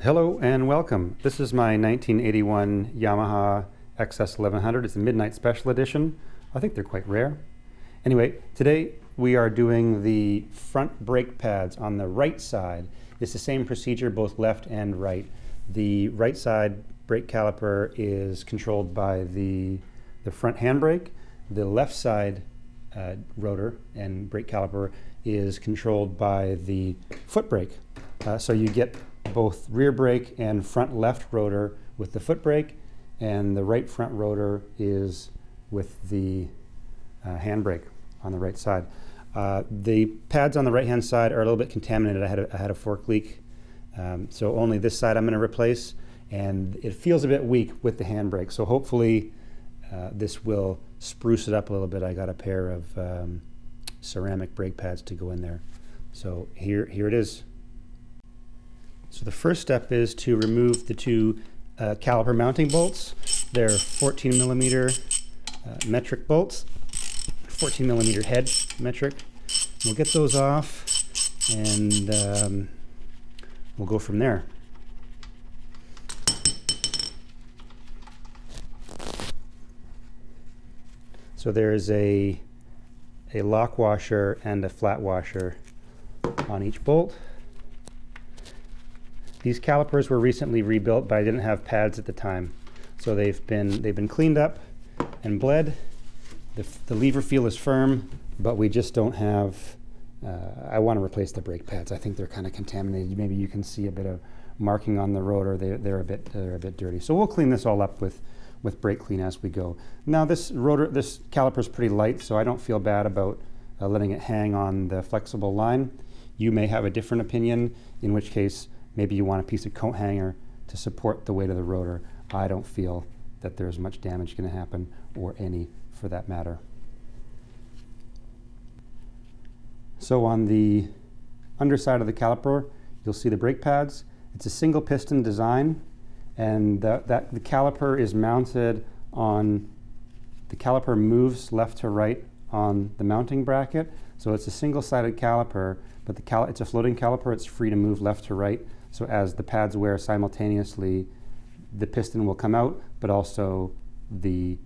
Hello and welcome. This is my 1981 Yamaha XS1100. It's a Midnight Special edition. I think they're quite rare. Anyway, today we are doing the front brake pads on the right side. It's the same procedure both left and right. The right side brake caliper is controlled by the front handbrake. The left side rotor and brake caliper is controlled by the foot brake. So you get both rear brake and front left rotor with the foot brake, and the right front rotor is with the handbrake on the right side. The pads on the right hand side are a little bit contaminated. I had a fork leak, so only this side I'm going to replace, and it feels a bit weak with the handbrake, so hopefully this will spruce it up a little bit. I got a pair of ceramic brake pads to go in there. So here it is. So the first step is to remove the two caliper mounting bolts. They're 14 millimeter metric bolts, 14 millimeter head metric. We'll get those off and we'll go from there. So there's a lock washer and a flat washer on each bolt. These calipers were recently rebuilt, but I didn't have pads at the time. So they've been cleaned up and bled. The lever feel is firm, but we just don't have, I want to replace the brake pads. I think they're kind of contaminated. Maybe you can see a bit of marking on the rotor. They're a bit dirty. So we'll clean this all up with brake clean as we go. Now this caliper is pretty light, so I don't feel bad about letting it hang on the flexible line. You may have a different opinion, in which case maybe you want a piece of coat hanger to support the weight of the rotor. I don't feel that there's much damage going to happen, or any for that matter. So on the underside of the caliper, you'll see the brake pads. It's a single piston design, and the caliper is mounted on, the caliper moves left to right on the mounting bracket. So it's a single-sided caliper, but it's a floating caliper. It's free to move left to right. So as the pads wear simultaneously, the piston will come out, but also the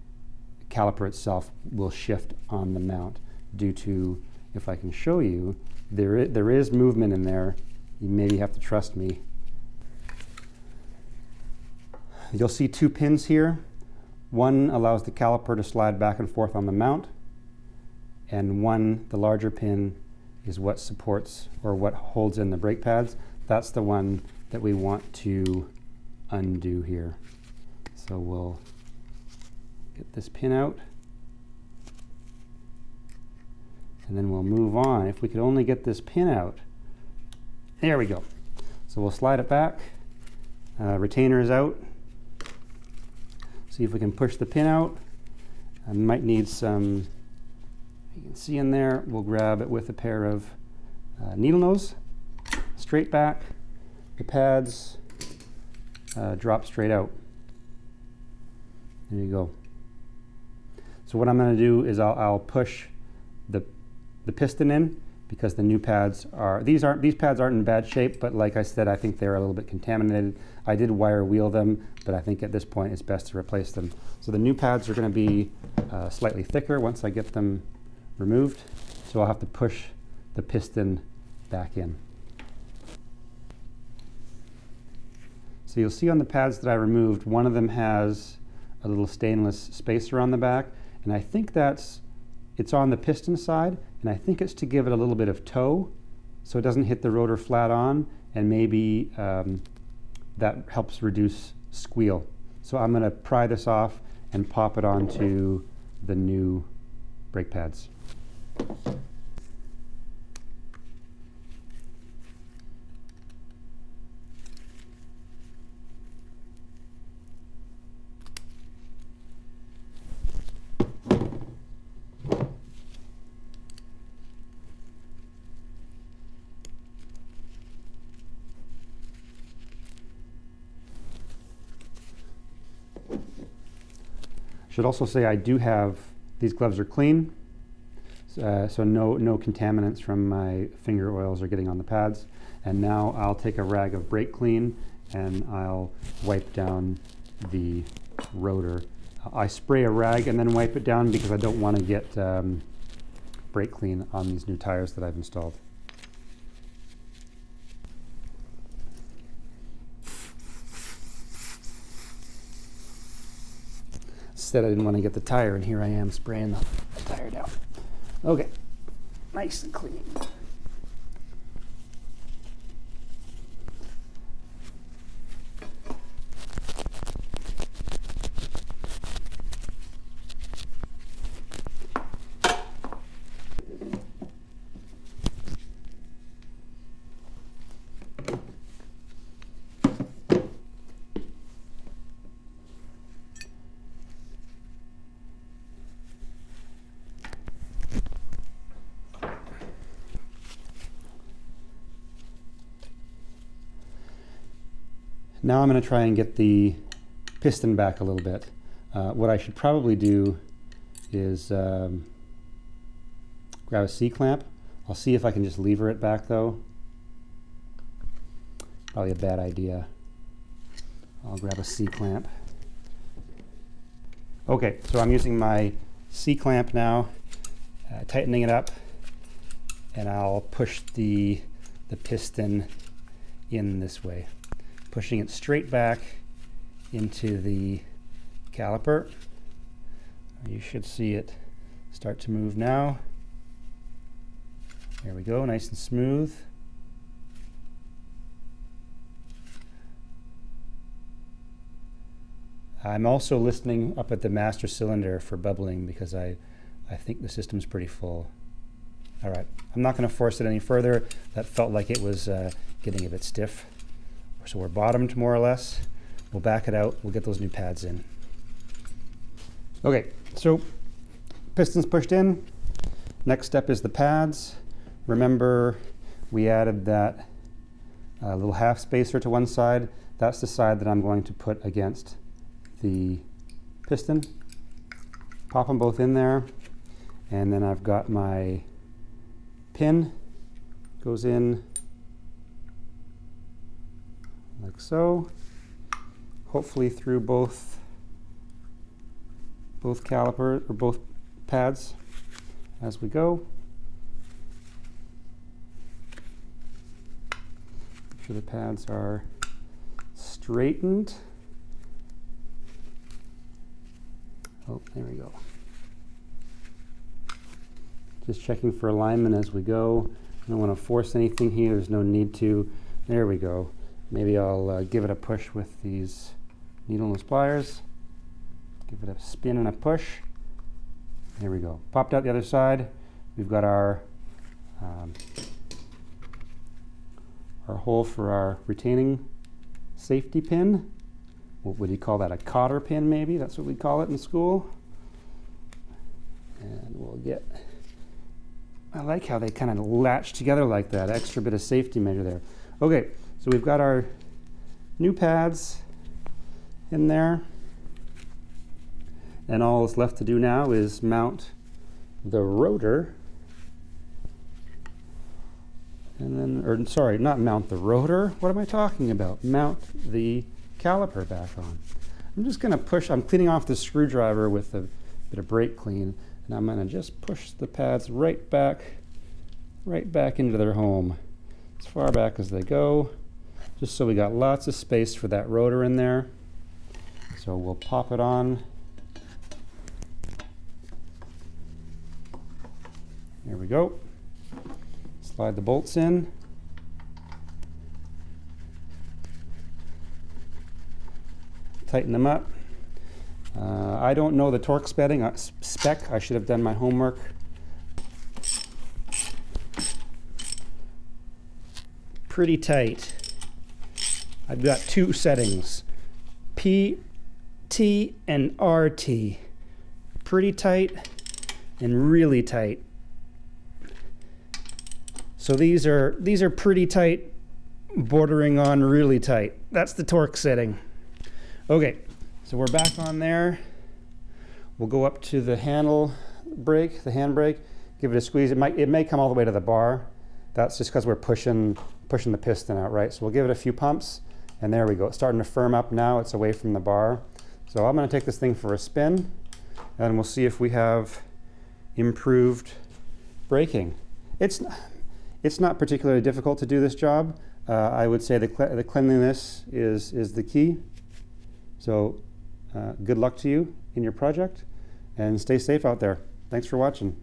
caliper itself will shift on the mount due to, if I can show you, there is movement in there. You maybe have to trust me. You'll see two pins here. One allows the caliper to slide back and forth on the mount, and the larger pin, is what supports or what holds in the brake pads. That's the one that we want to undo here. So we'll get this pin out, and then we'll move on. If we could only get this pin out. There we go. So we'll slide it back. Retainer is out. See if we can push the pin out. I might need some, you can see in there, we'll grab it with a pair of needle nose. Straight back, the pads drop straight out. There you go. So what I'm going to do is I'll push the piston in, because the new pads are, these pads aren't in bad shape, but like I said, I think they're a little bit contaminated. I did wire wheel them, but I think at this point it's best to replace them. So the new pads are going to be slightly thicker once I get them removed. So I'll have to push the piston back in. So you'll see on the pads that I removed, one of them has a little stainless spacer on the back, and I think it's on the piston side, and I think it's to give it a little bit of toe so it doesn't hit the rotor flat on, and maybe that helps reduce squeal. So I'm going to pry this off and pop it onto the new brake pads. Should also say I do have, these gloves are clean, so no contaminants from my finger oils are getting on the pads. And now I'll take a rag of brake clean and I'll wipe down the rotor. I spray a rag and then wipe it down because I don't want to get brake clean on these new tires that I've installed. Said I didn't want to get the tire, and here I am spraying the tire down. Okay, nice and clean. Now I'm going to try and get the piston back a little bit. What I should probably do is grab a C-clamp. I'll see if I can just lever it back though. Probably a bad idea. I'll grab a C-clamp. Okay, so I'm using my C-clamp now, tightening it up, and I'll push the piston in this way, pushing it straight back into the caliper. You should see it start to move now. There we go, nice and smooth. I'm also listening up at the master cylinder for bubbling because I think the system's pretty full. All right, I'm not going to force it any further. That felt like it was getting a bit stiff. So we're bottomed more or less. We'll back it out. We'll get those new pads in. Okay, so piston's pushed in. Next step is the pads. Remember, we added that little half spacer to one side. That's the side that I'm going to put against the piston. Pop them both in there. And then I've got my pin. Goes in like so, hopefully through both calipers or both pads as we go. Make sure the pads are straightened. Oh, there we go. Just checking for alignment as we go. I don't want to force anything here. There's no need to. There we go. Maybe I'll give it a push with these needle nose pliers. Give it a spin and a push. There we go. Popped out the other side. We've got our hole for our retaining safety pin. What would you call that? A cotter pin maybe? That's what we call it in school. And we'll get, I like how they kind of latch together like that. Extra bit of safety measure there. Okay. So we've got our new pads in there, and all that's left to do now is mount the rotor, and then, or sorry, not mount the rotor, what am I talking about? Mount the caliper back on. I'm just going to push, I'm cleaning off the screwdriver with a bit of brake clean, and I'm going to just push the pads right back into their home, as far back as they go. Just so we got lots of space for that rotor in there. So we'll pop it on. There we go. Slide the bolts in. Tighten them up. I don't know the torque spec. I should have done my homework. Pretty tight. I've got two settings, P, T, and RT. Pretty tight and really tight. So these are pretty tight, bordering on really tight. That's the torque setting. Okay, so we're back on there. We'll go up to the handle brake, the handbrake, give it a squeeze. It may come all the way to the bar. That's just because we're pushing the piston out, right? So we'll give it a few pumps, And there we go. It's starting to firm up now. It's away from the bar. So I'm going to take this thing for a spin, and we'll see if we have improved braking. It's not particularly difficult to do this job. I would say the cleanliness is the key. So good luck to you in your project, and stay safe out there. Thanks for watching.